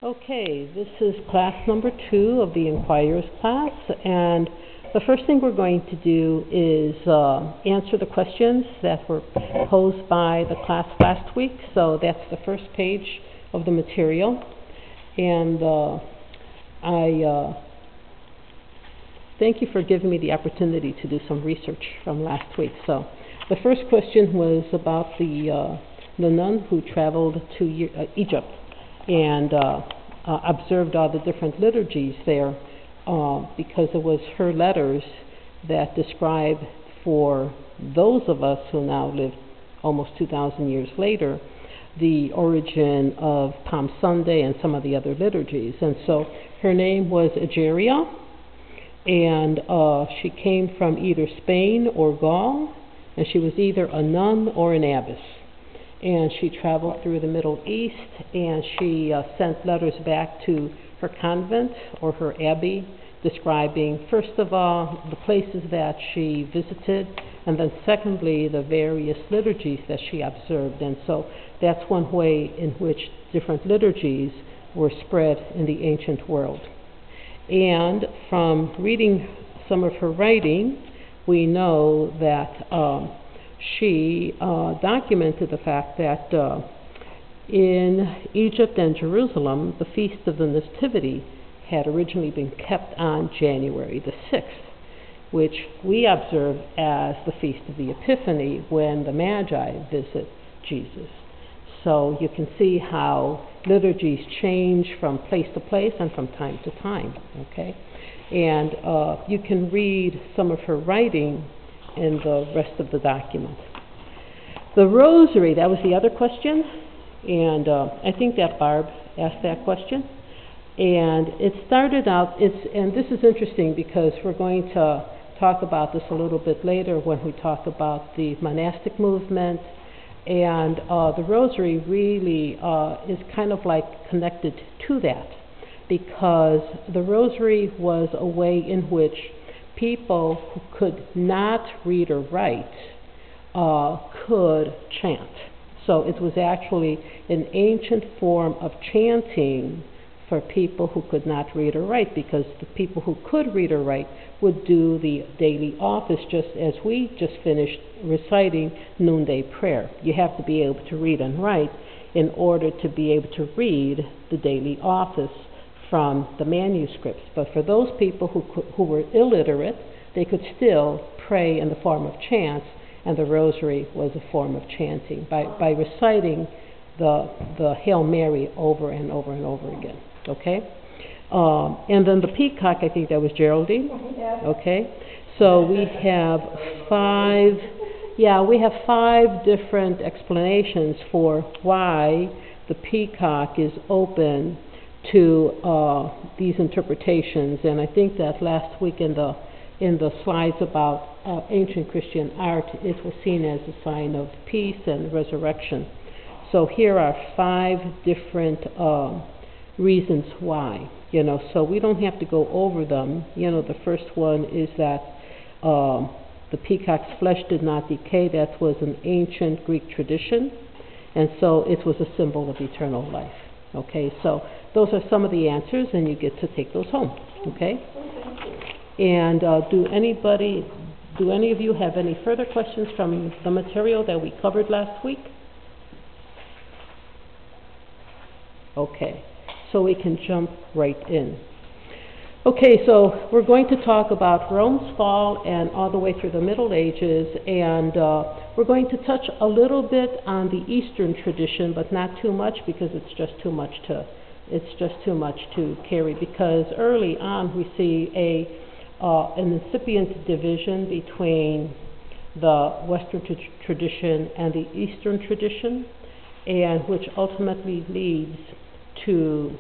Okay, this is class number 2 of the Inquirers class, and the first thing we're going to do is answer the questions that were posed by the class last week. So that's the first page of the material, and I thank you for giving me the opportunity to do some research from last week. So the first question was about the nun who traveled to Egypt and observed all the different liturgies there, because it was her letters that describe, for those of us who now live almost 2,000 years later, the origin of Palm Sunday and some of the other liturgies. And so her name was Egeria, and she came from either Spain or Gaul, and she was either a nun or an abbess. And she traveled through the Middle East, and she sent letters back to her convent or her abbey, describing, first of all, the places that she visited, and then secondly, the various liturgies that she observed. And so that's one way in which different liturgies were spread in the ancient world. And from reading some of her writing, we know that she documented the fact that in Egypt and Jerusalem, the Feast of the Nativity had originally been kept on January the 6th, which we observe as the Feast of the Epiphany when the Magi visit Jesus. So you can see how liturgies change from place to place and from time to time, okay? And you can read some of her writing in the rest of the document. The rosary, that was the other question, and I think that Barb asked that question. And it started out, and this is interesting because we're going to talk about this a little bit later when we talk about the monastic movement, and the rosary really is kind of like connected to that, because the rosary was a way in which people who could not read or write could chant. So it was actually an ancient form of chanting for people who could not read or write, because the people who could read or write would do the daily office, just as we just finished reciting noonday prayer. You have to be able to read and write in order to be able to read the daily office from the manuscripts. But for those people who were illiterate, they could still pray in the form of chants, and the rosary was a form of chanting by reciting the Hail Mary over and over and over again. Okay? And then the peacock, I think that was Geraldine. Okay? So we have five different explanations for why the peacock is open to these interpretations. And I think that last week in the slides about ancient Christian art, it was seen as a sign of peace and resurrection. So here are 5 different reasons why, so we don't have to go over them. The first one is that the peacock's flesh did not decay. That was an ancient Greek tradition, and so it was a symbol of eternal life. Okay, so those are some of the answers, and you get to take those home. Okay, and do any of you have any further questions from the material that we covered last week? Okay, so we can jump right in. Okay, so we're going to talk about Rome's fall and all the way through the Middle Ages, and we're going to touch a little bit on the Eastern tradition, but not too much, because it's just too much to carry. Because early on we see an incipient division between the Western tradition and the Eastern tradition, and which ultimately leads to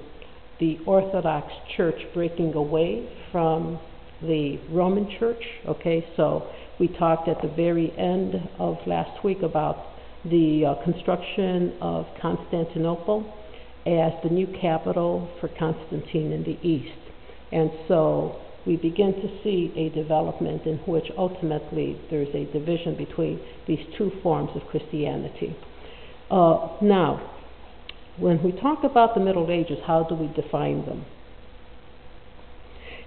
the Orthodox Church breaking away from the Roman Church. Okay, so we talked at the very end of last week about the construction of Constantinople as the new capital for Constantine in the East. And so we begin to see a development in which ultimately there's a division between these 2 forms of Christianity. Now, when we talk about the Middle Ages, how do we define them?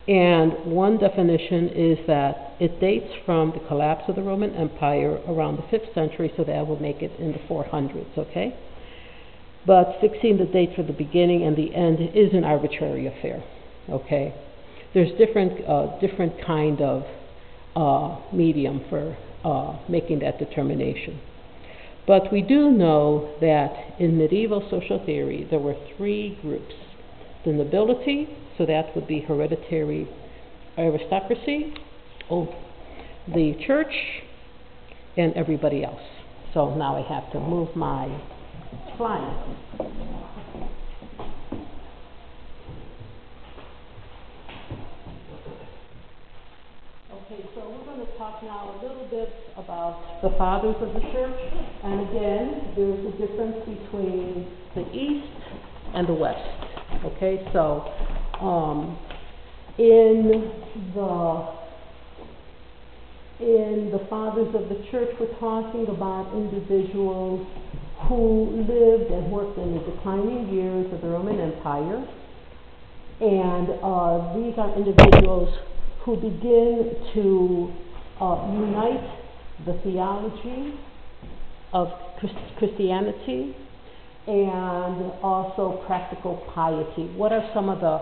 And one definition is that it dates from the collapse of the Roman Empire around the 5th century, so that will make it in the 400s, okay? But fixing the date for the beginning and the end is an arbitrary affair, okay? There's different kind of medium for making that determination. But we do know that in medieval social theory, there were 3 groups. The nobility, so that would be hereditary aristocracy, the church, and everybody else. So now I have to move my slide. Okay, so we're going to talk now a little bit about the fathers of the church. And again, there's a difference between the East and the West. Okay, so in the fathers of the church, we're talking about individuals who lived and worked in the declining years of the Roman Empire. And these are individuals who begin to unite the theology of Christianity and also practical piety. What are some of the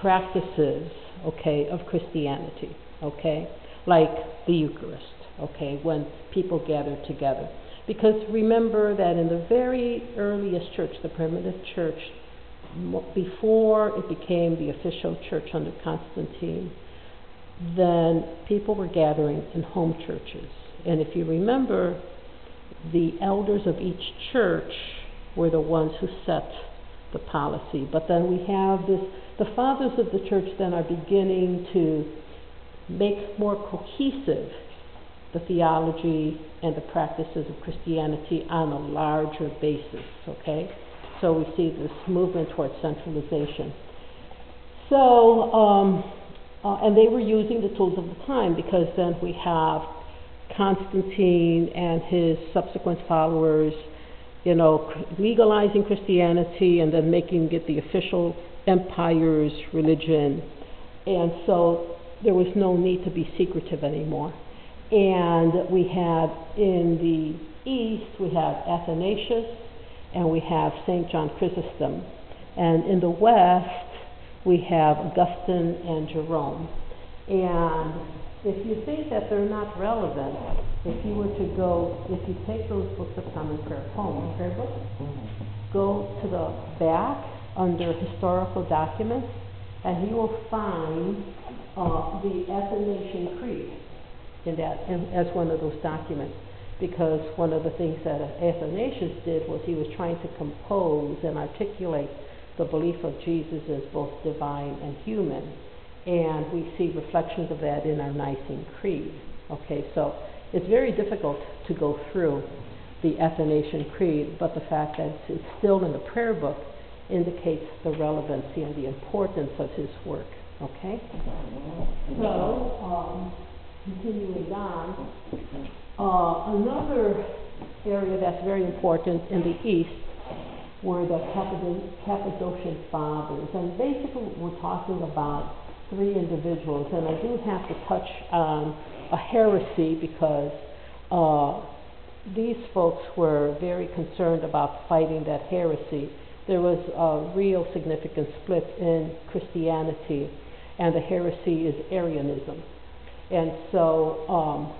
practices, okay, of Christianity, okay? Like the Eucharist, okay, when people gather together. Because remember that in the very earliest church, the primitive church, before it became the official church under Constantine, then people were gathering in home churches. And if you remember, the elders of each church were the ones who set the policy. But then we have the fathers of the church then are beginning to make more cohesive the theology and the practices of Christianity on a larger basis, okay? So we see this movement towards centralization. So, and they were using the tools of the time, because then we have Constantine and his subsequent followers, you know, legalizing Christianity and then making it the official empire's religion. And so there was no need to be secretive anymore. And we have in the East, we have Athanasius and we have St. John Chrysostom. And in the West, we have Augustine and Jerome. And if you think that they're not relevant, if you were to go, if you take those books of common prayer home, prayer books, go to the back under historical documents, and you will find the Athanasian Creed in that, as one of those documents. Because one of the things that Athanasius did was he was trying to compose and articulate the belief of Jesus as both divine and human. And we see reflections of that in our Nicene Creed. Okay, so it's very difficult to go through the Athanasian Creed, but the fact that it's still in the prayer book indicates the relevancy and the importance of his work. Okay? So, continuing on, another area that's very important in the East were the Cappadocian Fathers. And basically we're talking about 3 individuals, and I do have to touch on a heresy because these folks were very concerned about fighting that heresy. There was a real significant split in Christianity, and the heresy is Arianism. And so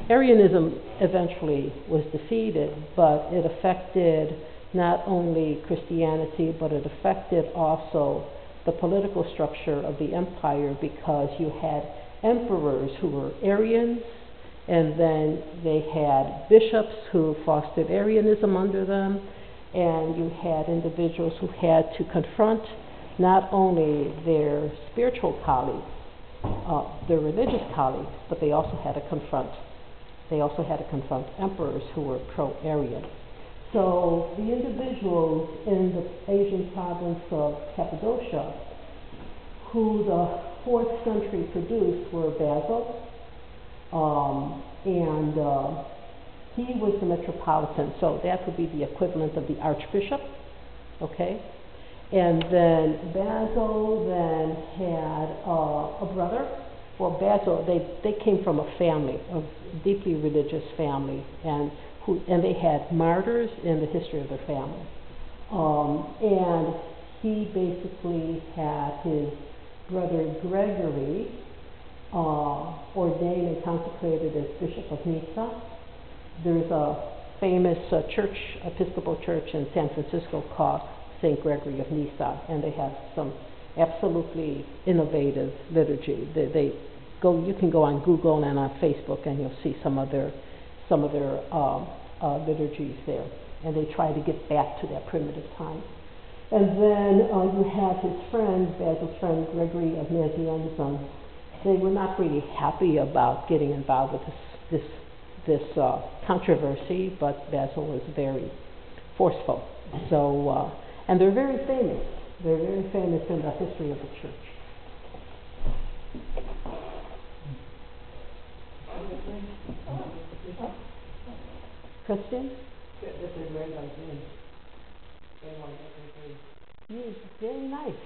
Arianism eventually was defeated, but it affected not only Christianity, but it affected also the political structure of the empire, because you had emperors who were Arians, and then they had bishops who fostered Arianism under them, and you had individuals who had to confront not only their spiritual colleagues, their religious colleagues, but they also had to confront emperors who were pro-Arian. So the individuals in the Asian province of Cappadocia who the 4th century produced were Basil, and he was the metropolitan, so that would be the equivalent of the archbishop, okay? And then Basil then had a brother. Well, Basil, they came from a family, a deeply religious family, and they had martyrs in the history of their family. And he basically had his brother Gregory ordained and consecrated as Bishop of Nyssa. There's a famous church, Episcopal church in San Francisco called St. Gregory of Nyssa, and they have some absolutely innovative liturgy. You can go on Google and on Facebook, and you'll see some of their liturgies there, and they try to get back to that primitive time. And then you have his friend, Basil's friend, Gregory of Nazianzus. They were not really happy about getting involved with this controversy, but Basil was very forceful. So, and they're very famous. They're very famous in the history of the church. Christian? Yes, very nice.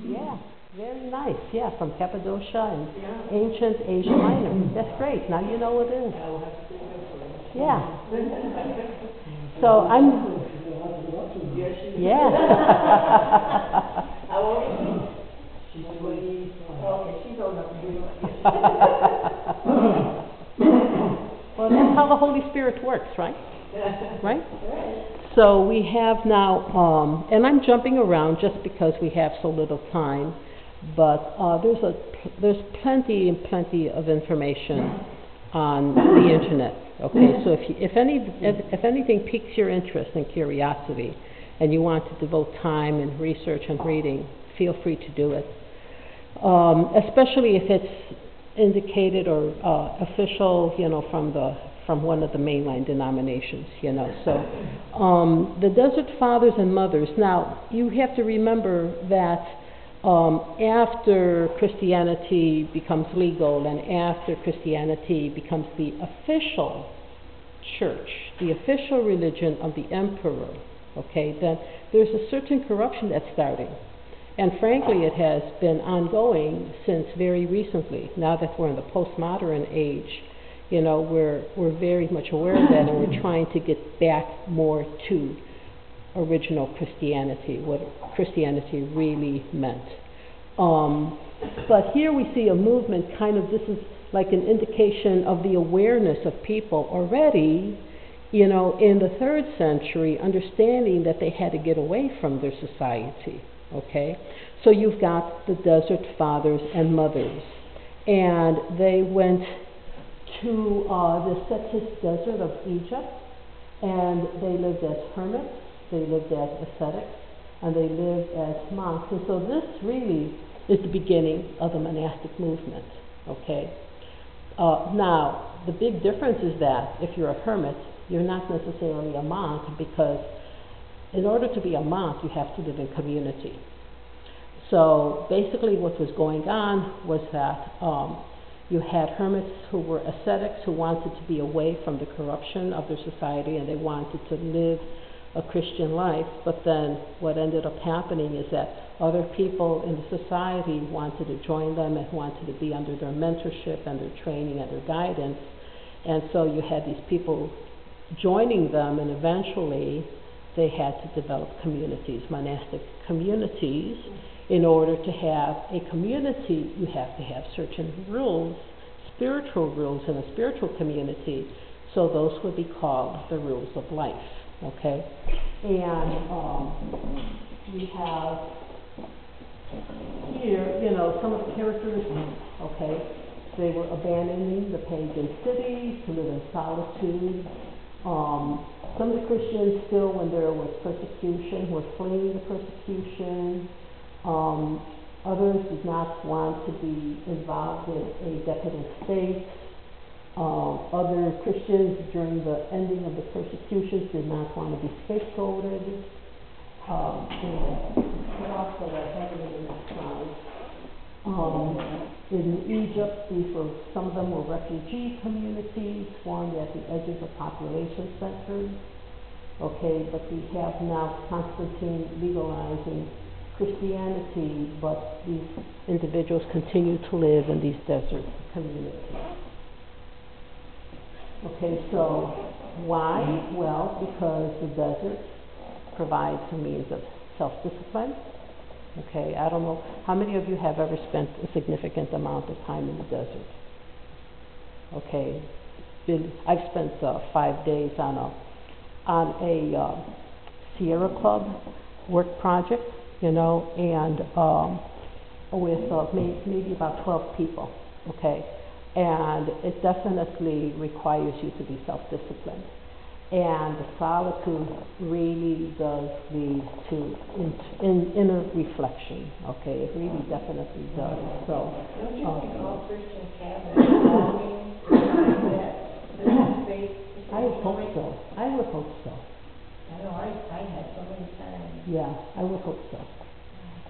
Yeah, very nice. Yeah, from Cappadocia and ancient Asia Minor. That's great. Now you know what it is. Yeah. So I'm. Yeah. How old is she? She's 20. Okay, she's old enough to do it. Well, that's how the Holy Spirit works, right? Right? So we have now, and I'm jumping around just because we have so little time, but there's plenty and plenty of information on the internet. Okay, so if anything piques your interest and curiosity, and you want to devote time and research and reading, feel free to do it. Especially if it's indicated or official, from one of the mainline denominations, So the Desert Fathers and Mothers. Now you have to remember that after Christianity becomes legal and after Christianity becomes the official church, the official religion of the emperor, okay, then there's a certain corruption that's starting. And frankly, it has been ongoing since very recently. Now that we're in the postmodern age, we're very much aware of that, and we're trying to get back more to original Christianity, what Christianity really meant. But here we see a movement, this is like an indication of the awareness of people already, in the 3rd century, understanding that they had to get away from their society. Okay, so you've got the Desert Fathers and Mothers, and they went to the Setis Desert of Egypt, and they lived as hermits, they lived as ascetics, and they lived as monks. And so this really is the beginning of the monastic movement. Okay, now the big difference is that if you're a hermit, you're not necessarily a monk, because in order to be a monk, you have to live in community. So basically what was going on was that you had hermits who were ascetics, who wanted to be away from the corruption of their society, and they wanted to live a Christian life. But then what ended up happening is that other people in the society wanted to join them and wanted to be under their mentorship and their training and their guidance. And so you had these people joining them, and eventually they had to develop communities, monastic communities. In order to have a community, you have to have certain rules, spiritual rules in a spiritual community. So those would be called the rules of life. Okay, and we have here, some of the characteristics. Okay, they were abandoning the pagan cities to live in solitude. Some of the Christians still, when there was persecution, were fleeing the persecution. Others did not want to be involved with a decadent state. Other Christians, during the ending of the persecutions, did not want to be scapegoated. In Egypt, some of them were refugee communities formed at the edges of population centers. Okay, but we have now Constantine legalizing Christianity, but these individuals continue to live in these desert communities. Okay, so why? Well, because the desert provides a means of self-discipline. Okay, I don't know, how many of you have ever spent a significant amount of time in the desert? Okay, I've spent 5 days on a Sierra Club work project, you know, and with maybe about 12 people, okay? And it definitely requires you to be self-disciplined. And the solitude really does lead to inner reflection, okay? It really definitely does. So, don't you think all Christians have that longing that faith? I would hope so. I would hope so. I know I had so many times. Yeah, I would hope so.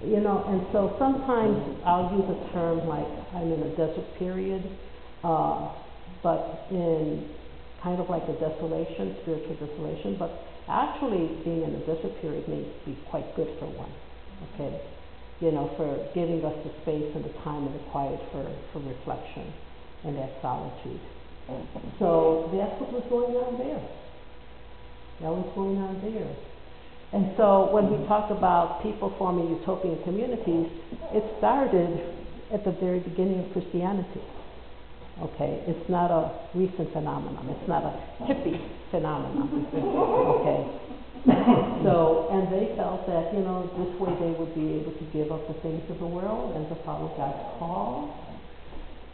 You know, and so sometimes I'll use a term like I'm in a desert period, but in kind of like a desolation, spiritual desolation, but actually being in a desert period may be quite good for one, okay? You know, for giving us the space and the time and the quiet for reflection and that solitude. So that's what was going on there. That was going on there. And so when we talk about people forming utopian communities, it started at the very beginning of Christianity. Okay, it's not a recent phenomenon. It's not a hippie phenomenon. Okay. So, and they felt that, you know, this way they would be able to give up the things of the world and to follow God's call.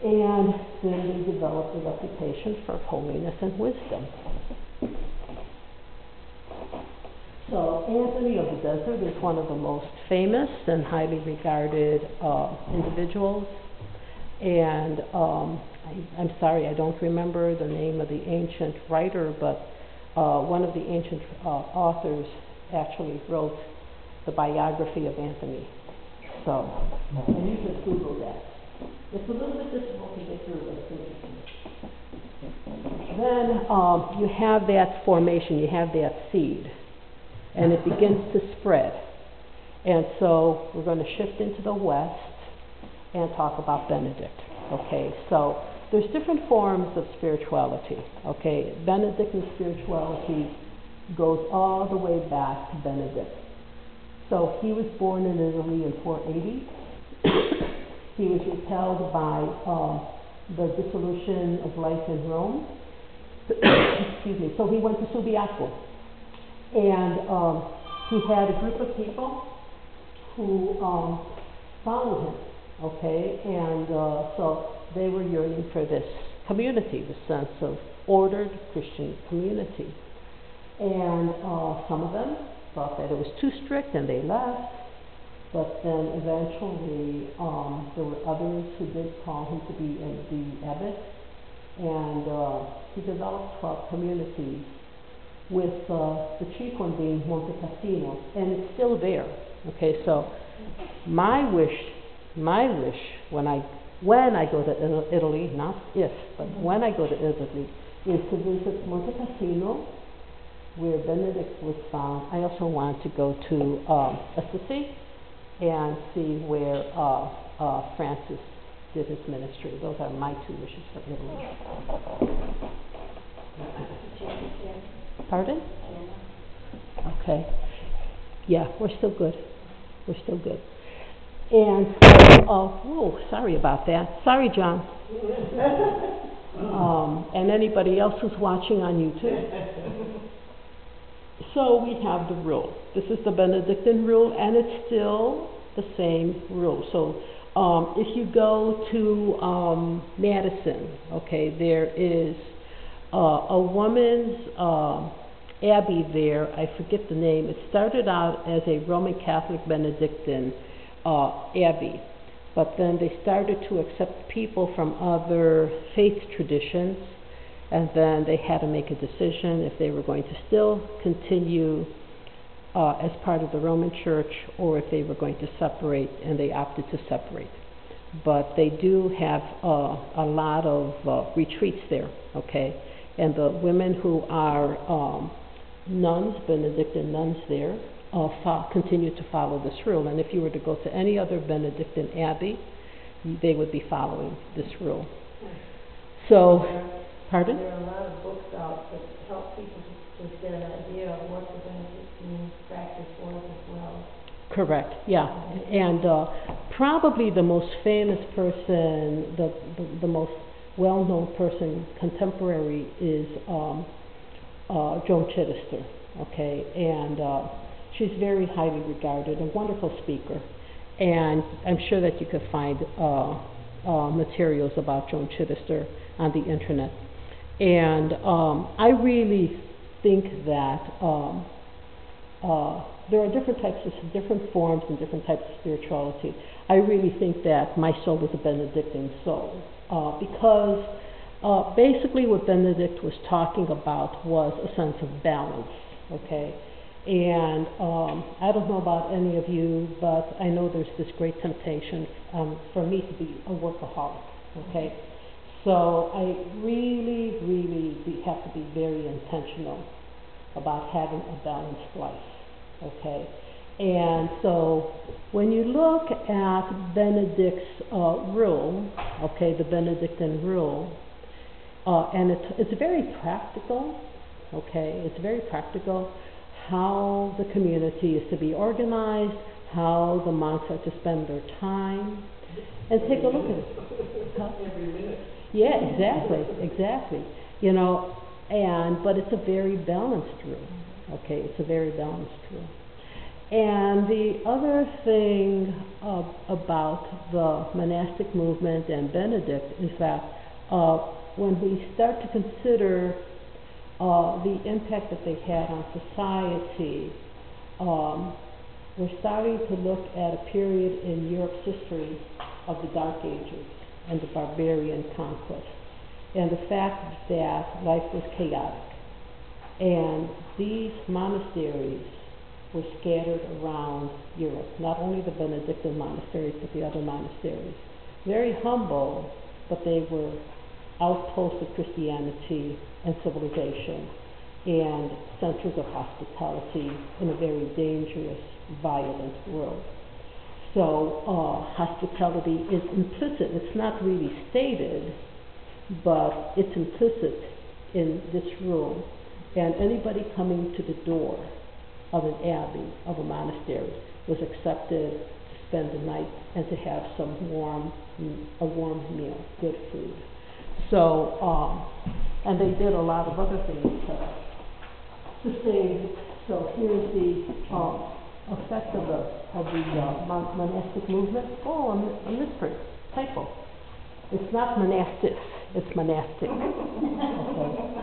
And then they developed a reputation for holiness and wisdom. So Anthony of the Desert is one of the most famous and highly regarded individuals. And I'm sorry, I don't remember the name of the ancient writer, but one of the ancient authors actually wrote the biography of Anthony. So, and you can Google that. It's a little bit difficult to get through, but it's interesting. Then you have that formation, you have that seed, and it begins to spread. And so we're going to shift into the West and talk about Benedict. Okay, so there's different forms of spirituality. Okay, Benedictine spirituality goes all the way back to Benedict. So he was born in Italy in 480. He was repelled by the dissolution of life in Rome. Excuse me. So he went to Subiaco, and he had a group of people who followed him. Okay, and so they were yearning for this community, the sense of ordered Christian community. And some of them thought that it was too strict and they left, but then eventually there were others who did call him to be the abbot, and he developed 12 communities, with the chief one being Monte Cassino, and it's still there. Okay, so my wish when I go to Italy, not if, but when I go to Italy, is to visit Monte Cassino, where Benedict was found. I also want to go to Assisi and see where Francis did his ministry. Those are my two wishes for Italy. Pardon? Okay. Yeah, we're still good. We're still good. And so, sorry about that. Sorry, John. And anybody else who's watching on YouTube. So we have the rule. This is the Benedictine rule, and it's still the same rule. So if you go to Madison, okay, there is a woman's abbey there. I forget the name. It started out as a Roman Catholic Benedictine abbey, but then they started to accept people from other faith traditions, and then they had to make a decision if they were going to still continue as part of the Roman Church or if they were going to separate, and they opted to separate. But they do have a lot of retreats there, okay? And the women who are nuns, Benedictine nuns there, continue to follow this rule. And if you were to go to any other Benedictine abbey, they would be following this rule. So, pardon? There are a lot of books out that help people to get an idea of what the Benedictine practice was as well. Correct, yeah. And probably the most famous person, the most well-known person contemporary is Joan Chittister, okay? And she's very highly regarded, a wonderful speaker. And I'm sure that you could find materials about Joan Chittister on the internet. And I really think that there are different forms and different types of spirituality. I really think that my soul is a Benedictine soul because basically what Benedict was talking about was a sense of balance, okay? And I don't know about any of you, but I know there's this great temptation for me to be a workaholic, okay? So I really, really have to be very intentional about having a balanced life, okay? And so when you look at Benedict's rule, okay, the Benedictine rule, and it's very practical, okay? It's very practical how the community is to be organized, how the monks are to spend their time, and take a look at it. Huh? Every minute. Yeah, exactly. You know, but it's a very balanced rule. Okay, it's a very balanced rule. And the other thing about the monastic movement and Benedict is that when we start to consider the impact that they had on society, we're starting to look at a period in Europe's history of the Dark Ages and the barbarian conquest, and the fact that life was chaotic. And these monasteries were scattered around Europe, not only the Benedictine monasteries, but the other monasteries. Very humble, but they were outposts of Christianity and civilization, and centers of hospitality in a very dangerous, violent world. So hospitality is implicit. It's not really stated, but it's implicit in this rule. And anybody coming to the door of an abbey, of a monastery, was accepted to spend the night and to have a warm meal, good food. So, and they did a lot of other things to save. So here's the effect of the monastic movement. Oh, a mystery, typo. It's not monastic, it's monastic. Okay.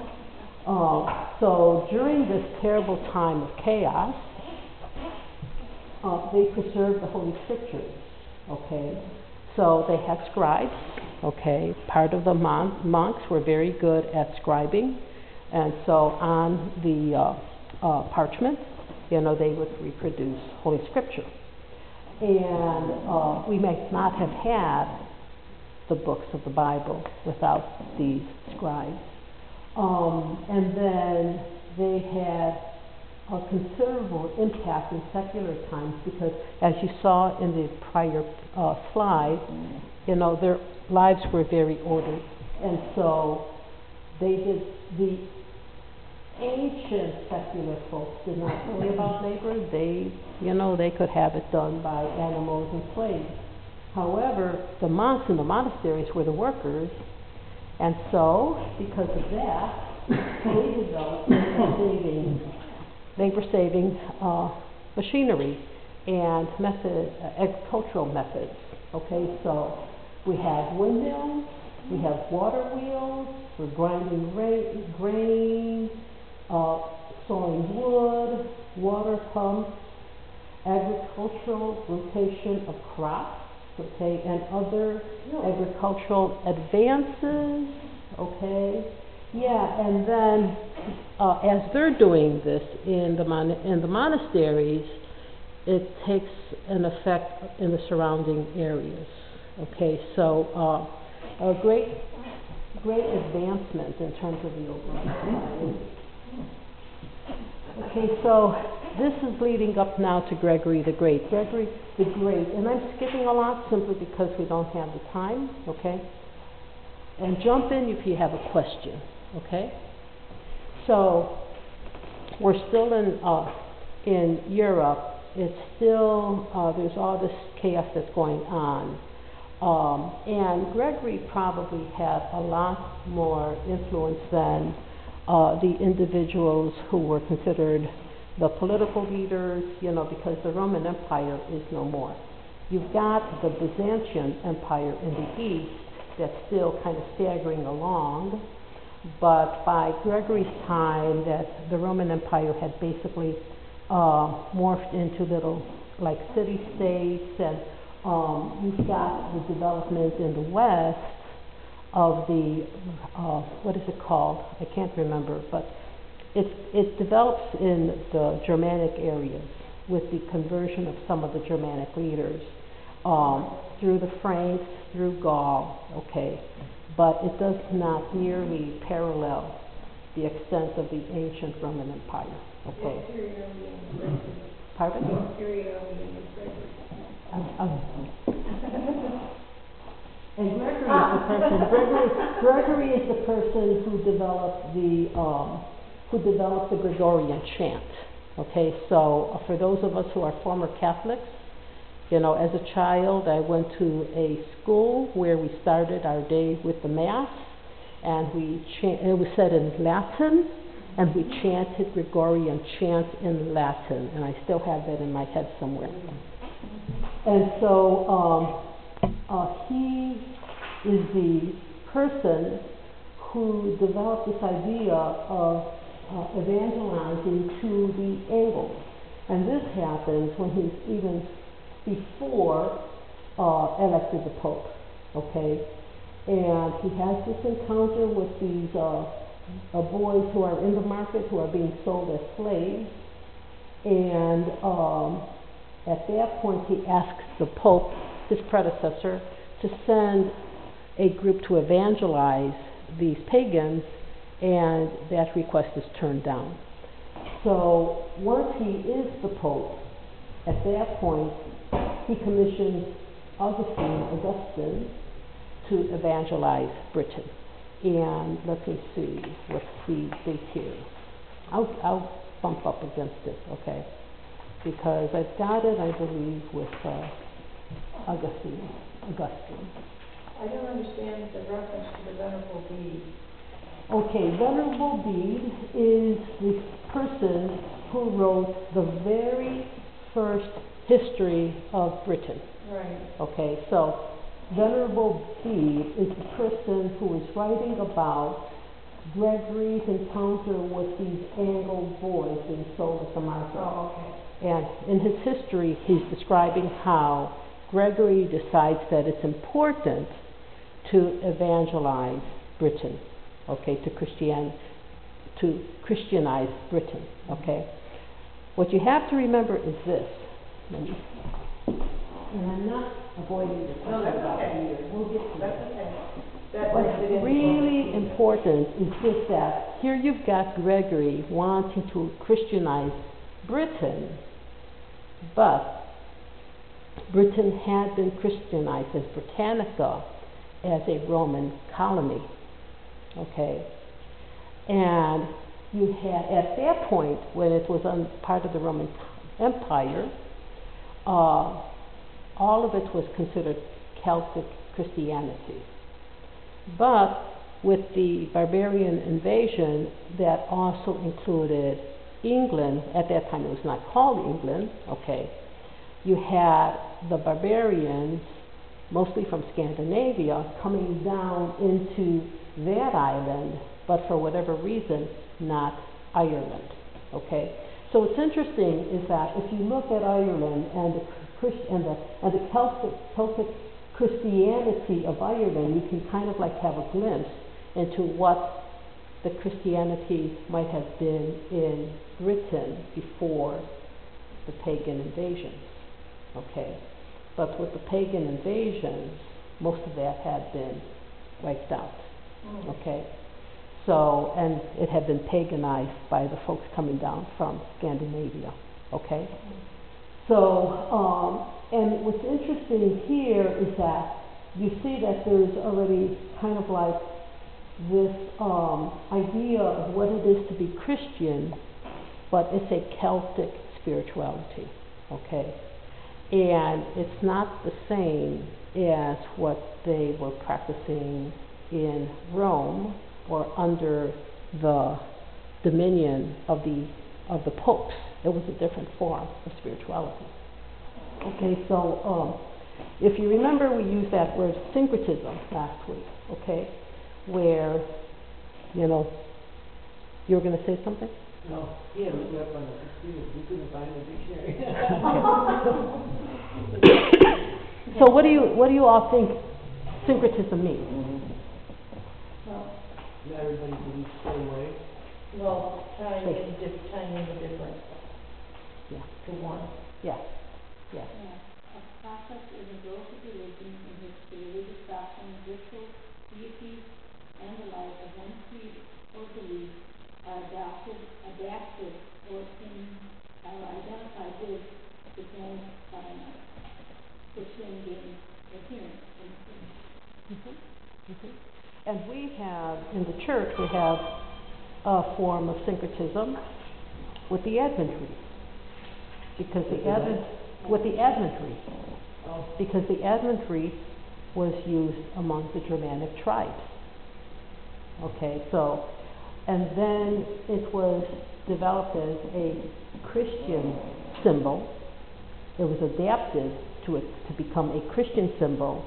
So during this terrible time of chaos, they preserved the Holy Scriptures. Okay. So they had scribes. Okay. Part of the monks were very good at scribing, and so on the parchment, you know, they would reproduce Holy Scripture. And we may not have had the books of the Bible without these scribes. And then they had a considerable impact in secular times because, as you saw in the prior slide, you know, their lives were very ordered. And so they did, the ancient secular folks did not worry about labor. They, you know, they could have it done by animals and slaves. However, the monks in the monasteries were the workers, and so, because of that, they developed labor-saving machinery and agricultural methods. Okay, so we have windmills, we have water wheels, we're grinding grain, sawing wood, water pumps, agricultural rotation of crops, okay, and other agricultural advances, okay. Yeah, and then as they're doing this in the monasteries, it takes an effect in the surrounding areas. Okay, so a great advancement in terms of the overall society. Okay, so this is leading up now to Gregory the Great. Gregory the Great, and I'm skipping a lot simply because we don't have the time, okay? And jump in if you have a question, okay? So, we're still in Europe. It's still, there's all this chaos that's going on. And Gregory probably had a lot more influence than the individuals who were considered the political leaders, you know, because the Roman Empire is no more. You've got the Byzantine Empire in the east that's still kind of staggering along, but by Gregory's time, that the Roman Empire had basically morphed into little like city-states, and you've got the development in the west of the, what is it called? I can't remember, but it develops in the Germanic areas with the conversion of some of the Germanic leaders through the Franks, through Gaul, okay? But it does not nearly parallel the extent of the ancient Roman Empire, okay? Pardon? And Gregory is the person who developed the Gregorian chant. Okay, so for those of us who are former Catholics, you know, as a child, I went to a school where we started our day with the Mass, and it was said in Latin, and we chanted Gregorian chant in Latin, and I still have that in my head somewhere. And so he is the person who developed this idea of evangelizing to the Angles. And this happens when he's even before elected the Pope, okay? And he has this encounter with these boys who are in the market, who are being sold as slaves. And at that point, he asks the Pope, his predecessor, to send a group to evangelize these pagans, and that request is turned down. So once he is the Pope, at that point, he commissions Augustine to evangelize Britain. And let me see, what's the date here? I'll bump up against it, okay? Because I've got it, I believe, with Augustine. I don't understand the reference to the Venerable Bede. Okay, Venerable Bede is the person who wrote the very first history of Britain. Right. Okay, so Venerable Bede is the person who is writing about Gregory's encounter with these Anglo boys being sold at the market. Oh, okay. And in his history, he's describing how Gregory decides that it's important to evangelize Britain, okay, to Christianize Britain, okay. What you have to remember is this, and I'm not avoiding this. No, that's okay. We'll get to That's okay. What's really important is just that here you've got Gregory wanting to Christianize Britain, but Britain had been Christianized as Britannica as a Roman colony, okay? And you had, at that point, when it was part of the Roman Empire, all of it was considered Celtic Christianity. But with the barbarian invasion, that also included England. At that time, it was not called England, okay? You had the barbarians, mostly from Scandinavia, coming down into that island, but for whatever reason, not Ireland, okay? So what's interesting is that if you look at Ireland and the Celtic Christianity of Ireland, you can kind of like have a glimpse into what the Christianity might have been in Britain before the pagan invasions, okay? But with the pagan invasions, most of that had been wiped out, okay? So, and it had been paganized by the folks coming down from Scandinavia, okay? So, and what's interesting here is that you see that there's already kind of like this idea of what it is to be Christian, but it's a Celtic spirituality, okay? And it's not the same as what they were practicing in Rome or under the dominion of the popes. It was a different form of spirituality. Okay, so if you remember, we used that word syncretism last week, okay, where, you know, you were going to say something? No, he had looked up on the computer, we couldn't find the dictionary. So what do you all think syncretism means? Well, Not everybody believes the same way. well, tying in the difference Yeah, to one. yeah, yeah. A process is a growth of religion in which the religious doctrine, rituals, deities, and the like of one creed or belief are adapted, or identified with the form by another, which then gains adherence and And we have, in the church, we have a form of syncretism with the Advent wreath. Because the Advent wreath. Oh. Because the Advent wreath was used among the Germanic tribes. Okay, so, and then it was developed as a Christian symbol. It was adapted to become a Christian symbol,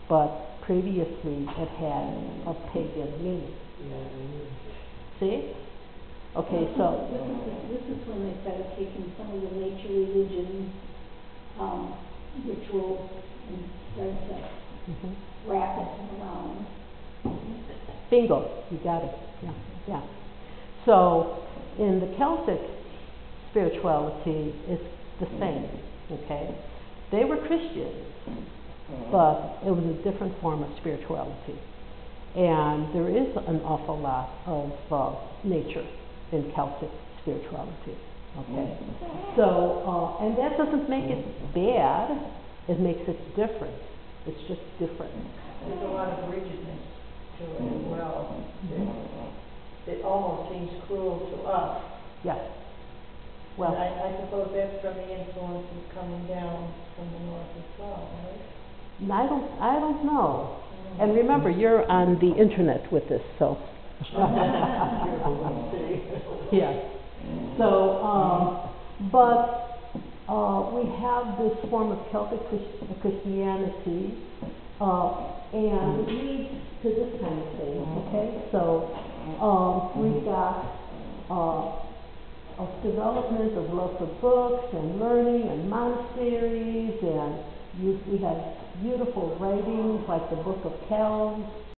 but previously it had a pagan meaning. See? Okay, so This is when they started taking some of the nature religion rituals and started to wrap it around. bingo, you got it. Yeah, yeah. So in the Celtic spirituality, it's the same. Okay, they were Christians, but it was a different form of spirituality, and there is an awful lot of nature in Celtic spirituality. Okay, so and that doesn't make it bad; it makes it different. It's just different. There's a lot of rigidness to it as well. It almost seems cruel to us. Yeah. Well, And I suppose that's from the influences coming down from the north as well, right? I don't know. And remember, you're on the internet with this, so. Yeah. So, but we have this form of Celtic Christianity, and it leads to this kind of thing. Okay, so we've got a development of lots of books and learning and monasteries, and we have beautiful writings like the Book of Kells